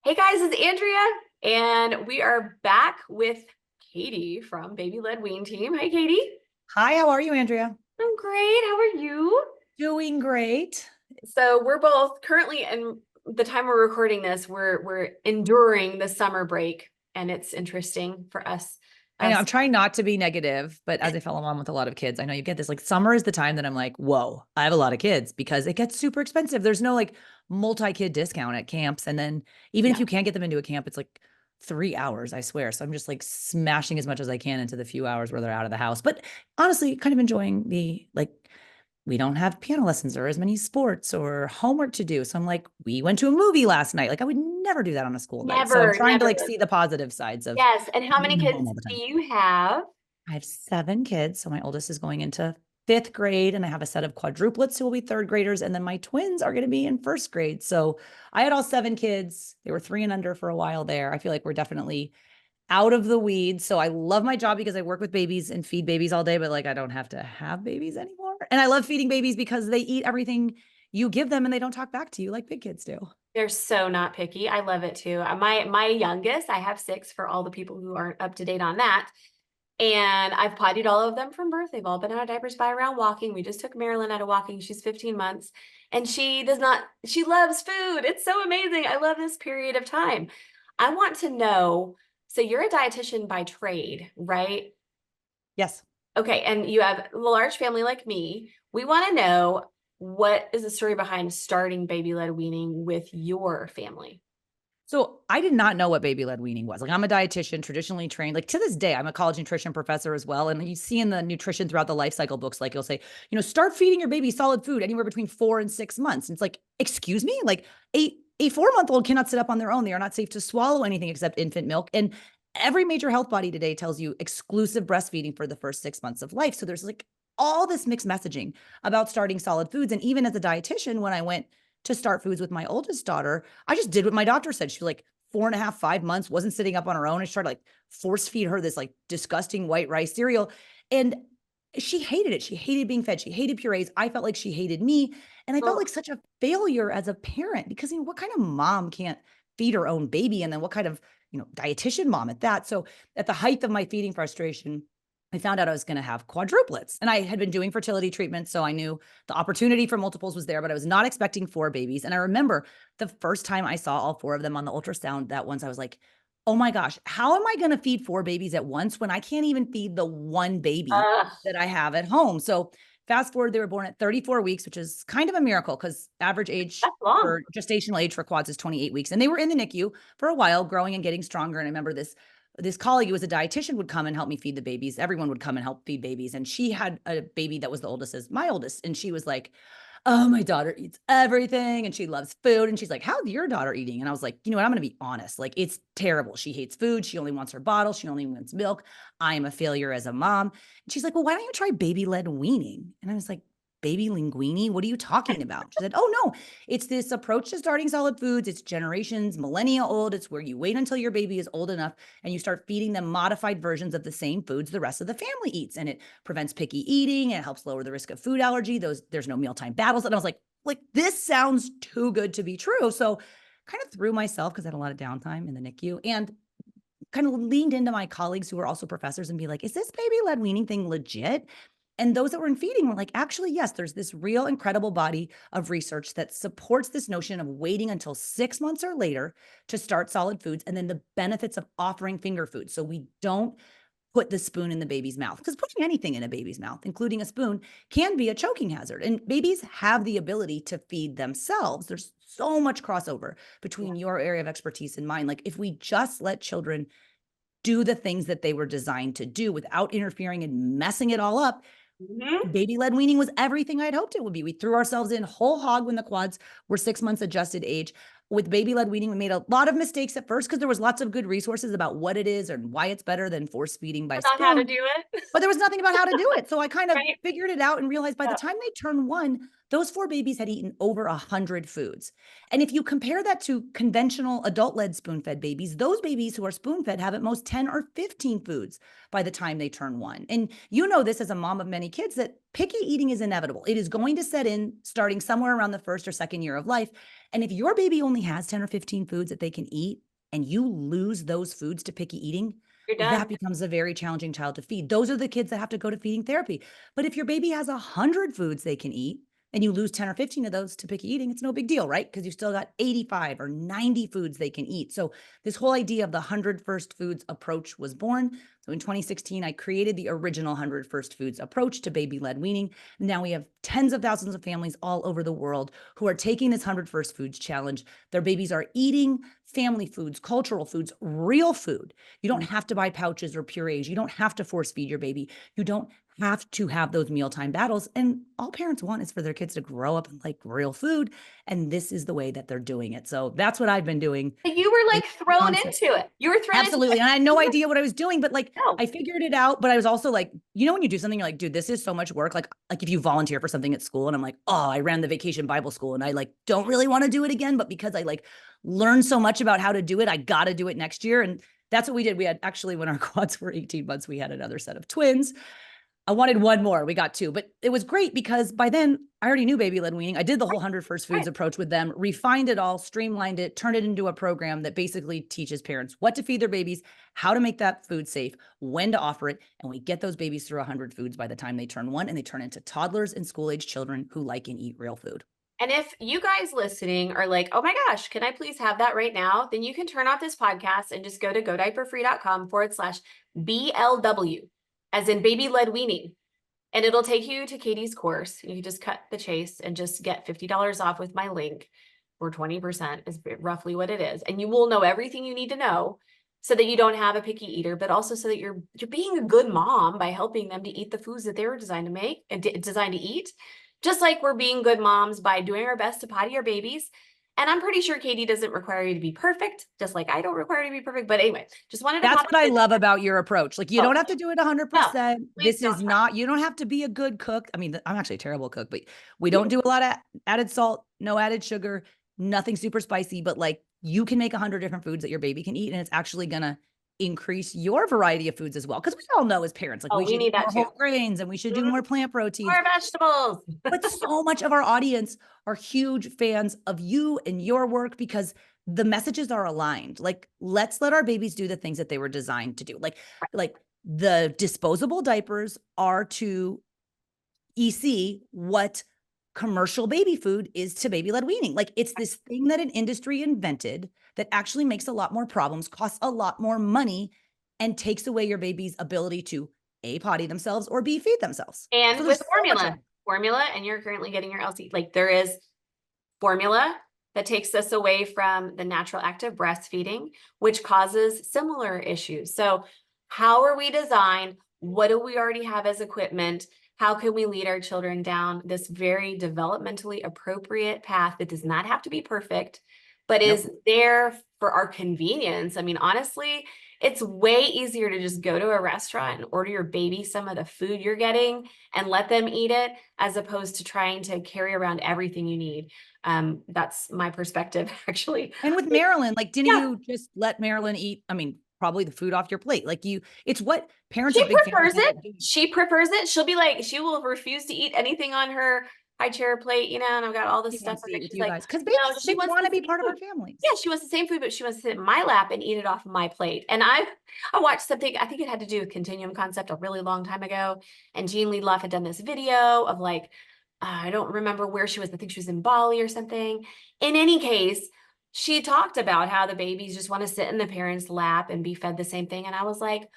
Hey guys, it's Andrea, and we are back with Katie from Baby Led Wean Team. Hi, Katie. Hi, how are you, Andrea? I'm great. How are you? Doing great. So we're both currently, in the time we're recording this, we're enduring the summer break, and it's interesting for us. I know I'm Us, trying not to be negative, but as a fellow mom with a lot of kids, I know you get this. Like summer is the time that I'm like, whoa, I have a lot of kids because it gets super expensive. There's no like multi-kid discount at camps. And then even if yeah, you can't get them into a camp, it's like 3 hours, I swear. So I'm just like smashing as much as I can into the few hours where they're out of the house. But honestly, kind of enjoying the like we don't have piano lessons or as many sports or homework to do. So I'm like, we went to a movie last night. Like I would never do that on a school night. So I'm never, trying to never. like see the positive sides of Yes. And how many being home kids all the do time. you have? I have 7 kids. So my oldest is going into 5th grade, and I have a set of quadruplets who will be 3rd graders. And then my twins are going to be in 1st grade. So I had all 7 kids. They were 3 and under for a while there. I feel like we're definitely out of the weeds. So I love my job because I work with babies and feed babies all day, but like I don't have to have babies anymore. And I love feeding babies because they eat everything you give them and they don't talk back to you like big kids do. They're so not picky. I love it too. My youngest, I have six for all the people who aren't up to date on that. And I've pottied all of them from birth. They've all been out of diapers by around walking. We just took Marilyn out of walking. She's 15 months and she loves food. It's so amazing. I love this period of time. I want to know, so you're a dietitian by trade, right? Yes. Okay. And you have a large family like me. We want to know, what is the story behind starting Baby Led Weaning with your family? So I did not know what baby led weaning was. Like I'm a dietitian, traditionally trained. Like to this day, I'm a college nutrition professor as well. And you see in the nutrition throughout the life cycle books, like you'll say, start feeding your baby solid food anywhere between 4 and 6 months. And it's like, excuse me, like a 4-month-old cannot sit up on their own. They are not safe to swallow anything except infant milk. And every major health body today tells you exclusive breastfeeding for the first 6 months of life. So there's like all this mixed messaging about starting solid foods. And even as a dietitian, when I went to start foods with my oldest daughter, I just did what my doctor said. She was like 4.5, 5 months, wasn't sitting up on her own. I tried to like force feed her this like disgusting white rice cereal. And she hated it. She hated being fed. She hated purees. I felt like she hated me. And I felt Oh, like such a failure as a parent because, what kind of mom can't feed her own baby? And then what kind of, dietitian mom at that? So at the height of my feeding frustration, I found out I was going to have quadruplets. And I had been doing fertility treatment. So I knew the opportunity for multiples was there, but I was not expecting 4 babies. And I remember the first time I saw all 4 of them on the ultrasound, that once I was like, oh my gosh, how am I going to feed 4 babies at once when I can't even feed the one baby uh, that I have at home? So fast forward, they were born at 34 weeks, which is kind of a miracle because average age that's long. for gestational age for quads is 28 weeks. And they were in the NICU for a while, growing and getting stronger. And I remember this colleague who was a dietitian would come and help me feed the babies. Everyone would come and help feed babies. And she had a baby that was the oldest as my oldest. And she was like, oh, my daughter eats everything and she loves food. And she's like, how's your daughter eating? And I was like, you know what? I'm going to be honest. Like, it's terrible. She hates food. She only wants her bottle. She only wants milk. I am a failure as a mom. And she's like, well, why don't you try baby led weaning? And I was like, baby linguine? What are you talking about? She said, oh, no, it's this approach to starting solid foods. It's generations, millennia old. It's where you wait until your baby is old enough and you start feeding them modified versions of the same foods the rest of the family eats. And it prevents picky eating and it helps lower the risk of food allergy. There's no mealtime battles. And I was like, this sounds too good to be true. So kind of threw myself because I had a lot of downtime in the NICU and kind of leaned into my colleagues who were also professors and be like, is this baby led weaning thing legit? And those that were in feeding were like, actually, yes, there's this real incredible body of research that supports this notion of waiting until 6 months or later to start solid foods and then the benefits of offering finger food. So we don't put the spoon in the baby's mouth because putting anything in a baby's mouth, including a spoon, can be a choking hazard. And babies have the ability to feed themselves. There's so much crossover between your area of expertise and mine. Like if we just let children do the things that they were designed to do without interfering and messing it all up, Mhm. baby led weaning was everything I'd hoped it would be. We threw ourselves in whole hog when the quads were 6 months adjusted age. With baby led weaning, we made a lot of mistakes at first because there was lots of good resources about what it is and why it's better than force feeding by About how to spoon, do it. but there was nothing about how to do it. So I kind of Right? figured it out and realized by the Yeah. time they turn 1, those 4 babies had eaten over 100 foods. And if you compare that to conventional adult-led spoon-fed babies, those babies who are spoon-fed have at most 10 or 15 foods by the time they turn 1. And you know this as a mom of many kids, that picky eating is inevitable. It is going to set in starting somewhere around the first or second year of life. And if your baby only has 10 or 15 foods that they can eat, and you lose those foods to picky eating, You're done. that becomes a very challenging child to feed. Those are the kids that have to go to feeding therapy. But if your baby has 100 foods they can eat, and you lose 10 or 15 of those to picky eating, it's no big deal, right? Because you still got 85 or 90 foods they can eat. So this whole idea of the 100 first foods approach was born. So in 2016, I created the original 100 first foods approach to baby led weaning. Now we have tens of thousands of families all over the world who are taking this 100 first foods challenge. Their babies are eating family foods, cultural foods, real food. You don't have to buy pouches or purees. You don't have to force feed your baby. You don't have to have those mealtime battles. And all parents want is for their kids to grow up and like real food. And this is the way that they're doing it. So that's what I've been doing. But you were like thrown Nonsense. into it. You were thrown Absolutely. into And I had no idea what I was doing, but like No. I figured it out. But I was also like, you know, when you do something, you're like, dude, this is so much work. Like if you volunteer for something at school and I'm like, oh, I ran the vacation Bible school and I like don't really want to do it again. But because I like learned so much about how to do it, I got to do it next year. And that's what we did. We had actually, when our quads were 18 months, we had another set of twins. I wanted one more. We got 2, but it was great because by then I already knew baby led weaning. I did the whole 100 first foods approach with them, refined it all, streamlined it, turned it into a program that basically teaches parents what to feed their babies, how to make that food safe, when to offer it. And we get those babies through 100 foods by the time they turn 1, and they turn into toddlers and school age children who like and eat real food. And if you guys listening are like, oh my gosh, can I please have that right now? Then you can turn off this podcast and just go to godiaperfree.com/BLW, as in baby led weaning. And it'll take you to Katie's course. You can just cut the chase and just get $50 off with my link, or 20% is roughly what it is. And you will know everything you need to know so that you don't have a picky eater, but also so that you're being a good mom by helping them to eat the foods that they were designed to make and designed to eat. Just like we're being good moms by doing our best to potty our babies. And I'm pretty sure Katie doesn't require you to be perfect, just like I don't require you to be perfect. But anyway, just wanted to That's pop what I love about your approach. Like you don't have to do it 100%. No, please This don't is try. not, you don't have to be a good cook. I mean, I'm actually a terrible cook, but we don't do a lot of added salt, no added sugar, nothing super spicy, but like you can make 100 different foods that your baby can eat. And it's actually going to increase your variety of foods as well. Cause we all know as parents, like Oh, we we should need eat more that too. whole grains and we should do more plant proteins. More vegetables. But so much of our audience are huge fans of you and your work because the messages are aligned. Like, let's let our babies do the things that they were designed to do. Like the disposable diapers are to EC what commercial baby food is to baby led weaning. Like it's this thing that an industry invented that actually makes a lot more problems, costs a lot more money, and takes away your baby's ability to A, potty themselves, or B, feed themselves. And So with there's so much formula, and you're currently getting your LC, like there is formula that takes us away from the natural act of breastfeeding, which causes similar issues. So how are we designed? What do we already have as equipment? How can we lead our children down this very developmentally appropriate path that does not have to be perfect, but is there for our convenience? I mean, honestly, it's way easier to just go to a restaurant and order your baby some of the food you're getting and let them eat it, as opposed to trying to carry around everything you need. That's my perspective, actually. And with Marilyn, like, didn't Yeah. you just let Marilyn eat? I mean, probably the food off your plate. Like it's what parents She of big prefers families it. She prefers it. She'll be like, she will refuse to eat anything on her high chair plate, you know, and I've got all this She stuff. wants to eat with She's you like, guys because no, babies, she they wants want the to be same part of our food. families. Yeah, she wants the same food, but she wants to sit in my lap and eat it off my plate. And I watched something, I think it had to do with continuum concept a really long time ago. And Jean Lidloff had done this video of like, I don't remember where she was. I think she was in Bali or something. In any case, she talked about how the babies just want to sit in the parents' lap and be fed the same thing. And I was like,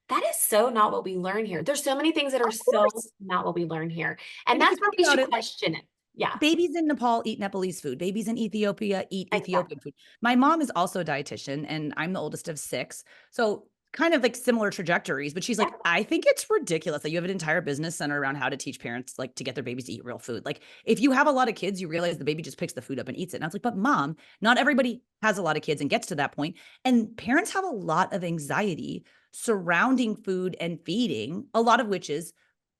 that is so not what we learn here. There's so many things that are Of so course. not what we learn here. And And if you that's where think we about should it, question it. Yeah. babies in Nepal eat Nepalese food. Babies in Ethiopia eat Exactly. Ethiopian food. My mom is also a dietitian, and I'm the oldest of 6. So kind of like similar trajectories, but she's Yeah. like, I think it's ridiculous that you have an entire business centered around how to teach parents like to get their babies to eat real food. Like if you have a lot of kids, you realize the baby just picks the food up and eats it. And I was like, but mom, not everybody has a lot of kids and gets to that point. And parents have a lot of anxiety surrounding food and feeding, a lot of which is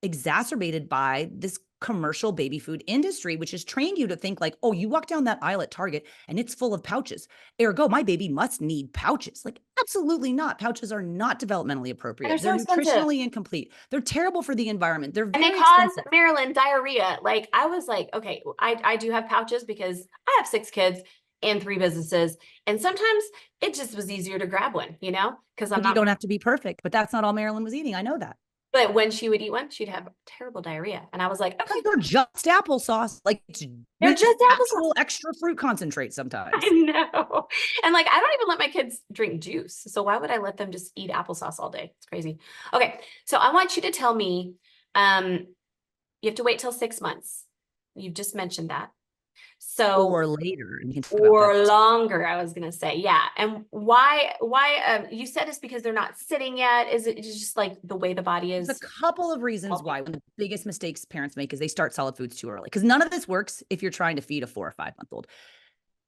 exacerbated by this commercial baby food industry, which has trained you to think like, oh, you walk down that aisle at Target and it's full of pouches. Ergo, my baby must need pouches. Like, absolutely not. Pouches are not developmentally And they're appropriate. so They're expensive. nutritionally incomplete. They're terrible for the environment. They're And they very cause expensive. Marilyn diarrhea. Like I was like, okay, I do have pouches because I have 6 kids and 3 businesses. And sometimes it just was easier to grab one, because I'm But you not. don't have to be perfect. But that's not all Marilyn was eating. I know that. But when she would eat one, she'd have terrible diarrhea. And I was like, Because okay, they're just applesauce, like it's they're with just applesauce. actual extra fruit concentrate I sometimes. know. And like, I don't even let my kids drink juice. So why would I let them just eat applesauce all day? It's crazy. Okay. So I want you to tell me, you have to wait till 6 months. You've just mentioned that. So, Or later. And you can talk about that. or longer, I was gonna say, yeah. And why, you said it's because they're not sitting yet. Is it just like the way the body There's is? a couple of reasons why. One of the biggest mistakes parents make is they start solid foods too early, because none of this works if you're trying to feed a 4 or 5 month old.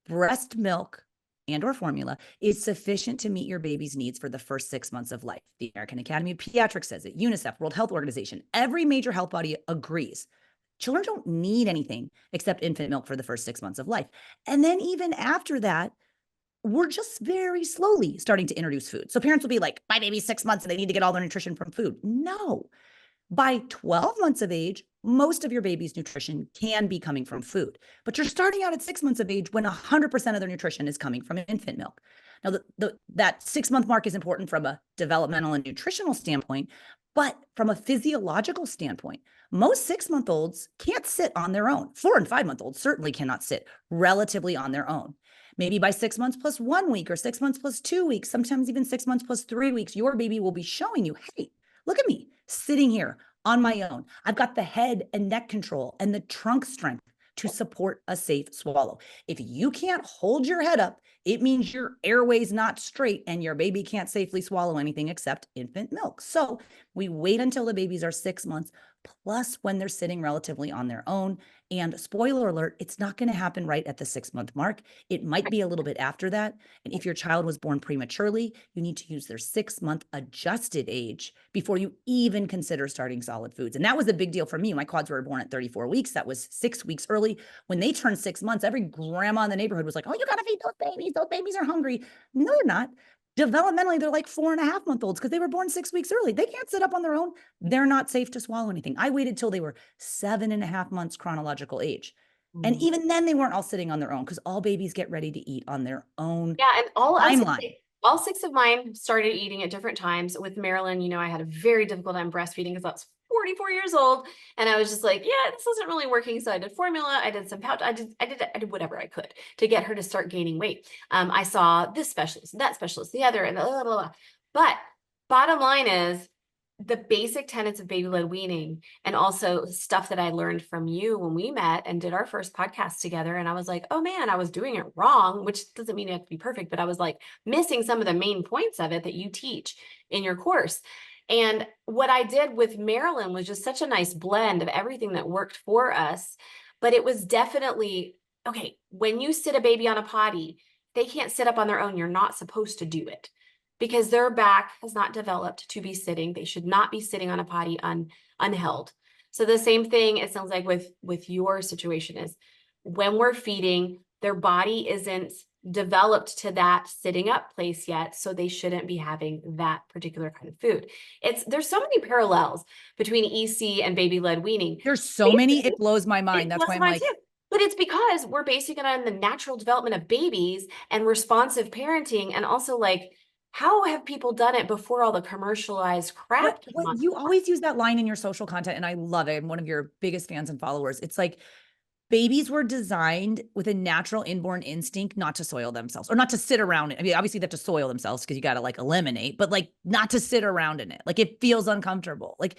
Breast milk and or formula is sufficient to meet your baby's needs for the first 6 months of life. The American Academy of Pediatrics says it, UNICEF, World Health Organization, every major health body agrees. Children don't need anything except infant milk for the first 6 months of life. And then even after that, we're just very slowly starting to introduce food. So parents will be like, my baby's 6 months and they need to get all their nutrition from food. No, by 12 months of age, most of your baby's nutrition can be coming from food, but you're starting out at 6 months of age when 100% of their nutrition is coming from infant milk. Now, that 6 month mark is important from a developmental and nutritional standpoint, but from a physiological standpoint, most 6 month olds can't sit on their own. 4 and 5 month olds certainly cannot sit relatively on their own. Maybe by 6 months plus 1 week or 6 months plus 2 weeks, sometimes even 6 months plus 3 weeks, your baby will be showing you, hey, look at me sitting here on my own. I've got the head and neck control and the trunk strength to support a safe swallow. If you can't hold your head up, it means your airway's not straight and your baby can't safely swallow anything except infant milk. So we wait until the babies are 6 months, plus when they're sitting relatively on their own. And spoiler alert, it's not going to happen right at the 6 month mark. It might be a little bit after that. And if your child was born prematurely, you need to use their 6 month adjusted age before you even consider starting solid foods. And that was a big deal for me. My quads were born at 34 weeks. That was 6 weeks early. When they turned 6 months, every grandma in the neighborhood was like, oh, you got to feed those babies. Those babies are hungry. No, they're not. Developmentally, they're like 4.5 month olds because they were born 6 weeks early. They can't sit up on their own. They're not safe to swallow anything. I waited till they were 7.5 months chronological age. And even then they weren't all sitting on their own because all babies get ready to eat on their own Yeah, and timeline. all 6 of mine started eating at different times. With Marilyn, I had a very difficult time breastfeeding because I was 44 years old, and I was just like, yeah, this isn't really working. So I did formula, I did some pouch, I did whatever I could to get her to start gaining weight. I saw this specialist, that specialist, the other, and blah, blah, blah. But bottom line is, the basic tenets of baby led weaning, and also stuff that I learned from you when we met and did our first podcast together. And I was like, oh man, I was doing it wrong, which doesn't mean you have to be perfect, but I was like missing some of the main points of it that you teach in your course. And what I did with Marilyn was just such a nice blend of everything that worked for us. But it was definitely, okay, when you sit a baby on a potty, they can't sit up on their own. You're not supposed to do it, because their back has not developed to be sitting. They should not be sitting on a potty unheld. So the same thing, it sounds like with your situation, is when we're feeding, their body isn't developed to that sitting up place yet, so they shouldn't be having that particular kind of food. There's so many parallels between EC and baby led weaning. There's so many, it blows my mind. That's why I'm like, too. But it's because we're basing it on the natural development of babies and responsive parenting, and also like, how have people done it before all the commercialized crap came what on? you always use that line in your social content, and I love it. I'm one of your biggest fans and followers. It's like, babies were designed with a natural inborn instinct not to soil themselves or not to sit around it. I mean, obviously they have to soil themselves because you got to like eliminate, but like not to sit around in it. Like it feels uncomfortable. Like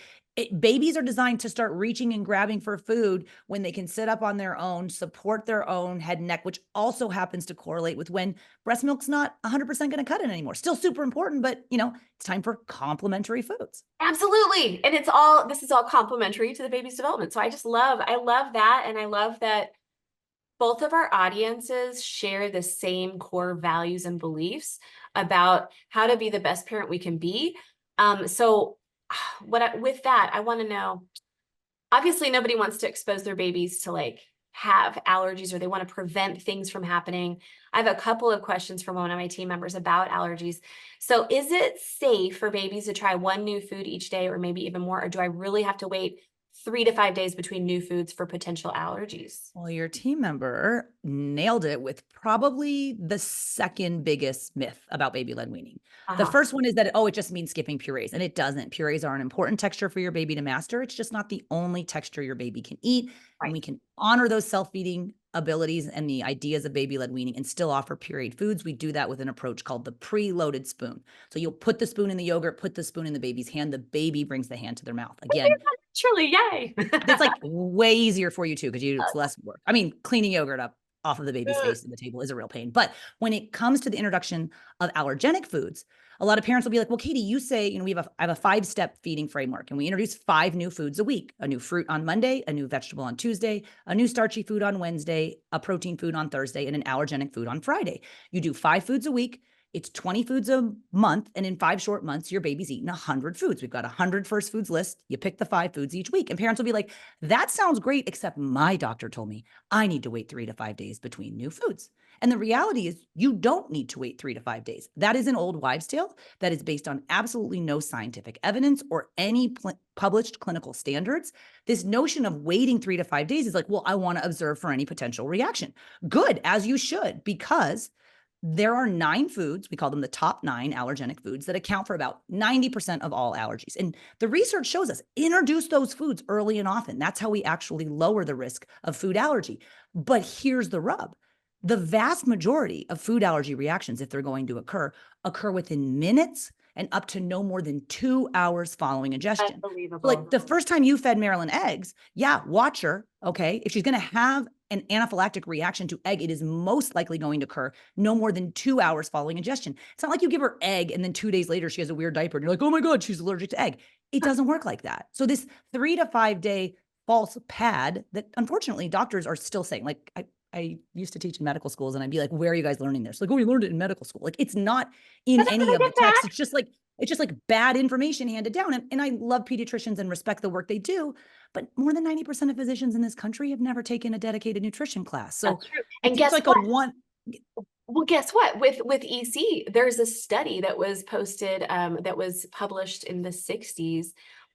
babies are designed to start reaching and grabbing for food when they can sit up on their own, support their own head and neck, which also happens to correlate with when breast milk's not 100% going to cut it anymore. Still super important, but it's time for complementary foods. Absolutely. And this is all complementary to the baby's development. So I love that. And I love that both of our audiences share the same core values and beliefs about how to be the best parent we can be. So with that, I want to know, obviously nobody wants to expose their babies to like have allergies, or they want to prevent things from happening. I have a couple of questions from one of my team members about allergies. So is it safe for babies to try one new food each day, or maybe even more, or do I really have to wait 3 to 5 days between new foods for potential allergies? Well, your team member nailed it with probably the second biggest myth about baby led weaning. The Uh-huh. first one is that, oh, it just means skipping purees. And it doesn't. Purees are an important texture for your baby to master. It's just not the only texture your baby can eat. And Right. we can honor those self-feeding abilities and the ideas of baby led weaning and still offer pureed foods. We do that with an approach called the pre-loaded spoon. So you'll put the spoon in the yogurt, put the spoon in the baby's hand. The baby brings the hand to their mouth. Again, Truly, yay. it's like way easier for you too, because it's less work. I mean, cleaning yogurt up off of the baby's face on the table is a real pain. But when it comes to the introduction of allergenic foods, a lot of parents will be like, well, Katie, you say, you know, I have a 5-step feeding framework, and we introduce 5 new foods a week: a new fruit on Monday, a new vegetable on Tuesday, a new starchy food on Wednesday, a protein food on Thursday, and an allergenic food on Friday. You do 5 foods a week. It's 20 foods a month. And in 5 short months, your baby's eaten 100 foods. We've got 100 first foods list. You pick the 5 foods each week. And parents will be like, that sounds great, except my doctor told me I need to wait 3 to 5 days between new foods. And the reality is, you don't need to wait 3 to 5 days. That is an old wives' tale that is based on absolutely no scientific evidence or any published clinical standards. This notion of waiting 3 to 5 days is like, well, I want to observe for any potential reaction. Good, as you should, because there are 9 foods, we call them the top 9 allergenic foods, that account for about 90% of all allergies. And the research shows us, introduce those foods early and often. That's how we actually lower the risk of food allergy. But here's the rub. The vast majority of food allergy reactions, if they're going to occur within minutes and up to no more than 2 hours following ingestion. Like Unbelievable. the first time you fed Marilyn eggs, yeah, watch her, okay? If she's going to have an anaphylactic reaction to egg, it is most likely going to occur no more than 2 hours following ingestion. It's not like you give her egg and then 2 days later she has a weird diaper and you're like, oh my God, she's allergic to egg. It doesn't work like that. So this 3 to 5 day false pad that unfortunately doctors are still saying, like I used to teach in medical schools and I'd be like, where are you guys learning this? Like, oh, we learned it in medical school. Like, it's not in But then any I of the get text. that. It's just like bad information handed down. And I love pediatricians and respect the work they do, but more than 90% of physicians in this country have never taken a dedicated nutrition class. So That's true. it And seems guess like a what? one. Well, guess what? With EC, there's a study that was posted, that was published in the 60s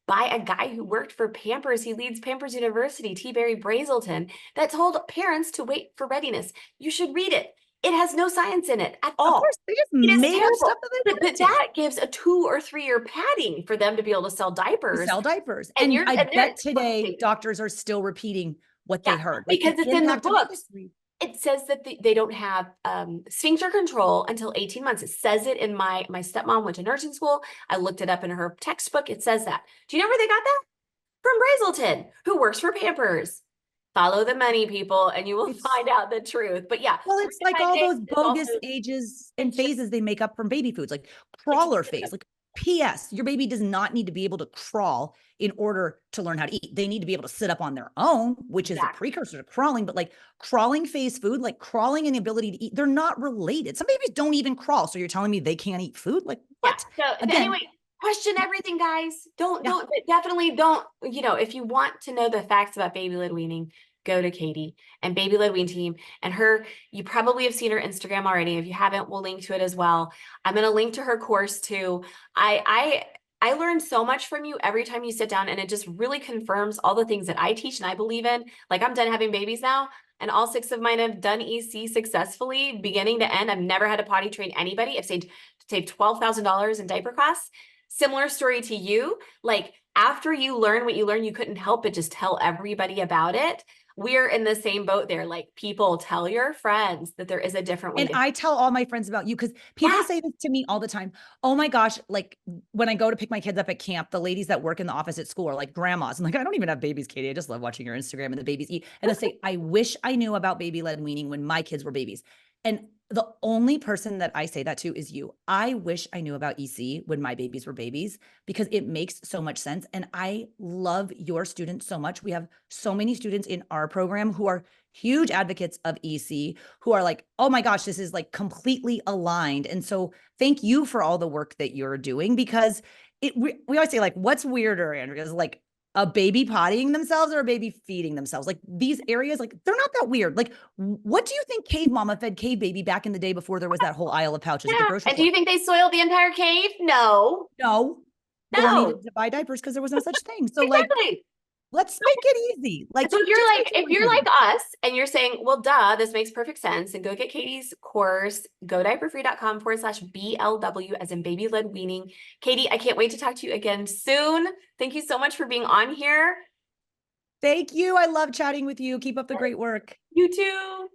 by a guy who worked for Pampers. He leads Pampers University, T. Barry Brazelton, that told parents to wait for readiness. You should read it. It has no science in it at Of all. course, they just It is made up terrible. stuff that they But wanted to. that gives a 2 or 3 year padding for them to be able to sell To diapers. sell diapers. And And I they're bet today expecting, doctors are still repeating what they yeah, heard. Like because the it's in the impact of books. history. It says that they don't have sphincter control until 18 months. It says it in my stepmom went to nursing school. I looked it up in her textbook. It says that. Do you know where they got that? From Brazelton, who works for Pampers. Follow the money, people, and you will It's find out the truth. But yeah, Well, three it's to like five all days those is also, bogus ages and it's just, phases they make up from baby foods, like it's crawler phase. Like, P.S. Your baby does not need to be able to crawl in order to learn how to eat. They need to be able to sit up on their own, which is a exactly. precursor to crawling. But like crawling phase food, like crawling and the ability to eat, they're not related. Some babies don't even crawl. So you're telling me they can't eat food? Like, Yeah. what? So Again, anyway, question everything, guys. yeah. Definitely don't, if you want to know the facts about baby led weaning, go to Katie and Baby Led Wean Team and her. You probably have seen her Instagram already. If you haven't, we'll link to it as well. I'm going to link to her course too. I learn so much from you every time you sit down, and it just really confirms all the things that I teach and I believe in. Like, I'm done having babies now, and all 6 of mine have done EC successfully, beginning to end. I've never had to potty train anybody. I've saved $12,000 in diaper costs. Similar story to you. Like, after you learn what you learn, you couldn't help but just tell everybody about it. We're in the same boat there. Like, people, tell your friends that there is a different way And to. I tell all my friends about you because people Yeah. say this to me all the time. Oh my gosh, like when I go to pick my kids up at camp, the ladies that work in the office at school are like grandmas. I'm like, I don't even have babies, Katie. I just love watching your Instagram and the babies eat. And they'll say, I wish I knew about baby led weaning when my kids were babies. And the only person that I say that to is you. I wish I knew about EC when my babies were babies because it makes so much sense. And I love your students so much. We have so many students in our program who are huge advocates of EC, who are like, oh my gosh, this is like completely aligned. And so thank you for all the work that you're doing because we always say, like, what's weirder, Andrea, is like a baby pottying themselves or a baby feeding themselves. Like these areas, like they're not that weird. Like, what do you think cave mama fed cave baby back in the day before there was that whole aisle of pouches at the Yeah. grocery And do store? you think they soiled the entire cave? No. No, or No. needed to buy diapers because there was no such thing. So like, Exactly. let's make it easy. Like, So just make if it you're easy. like us and you're saying, well, duh, this makes perfect sense, and go get Katie's course, go diaperfree.com/BLW as in baby led weaning. Katie, I can't wait to talk to you again soon. Thank you so much for being on here. Thank you. I love chatting with you. Keep up the great work. You too.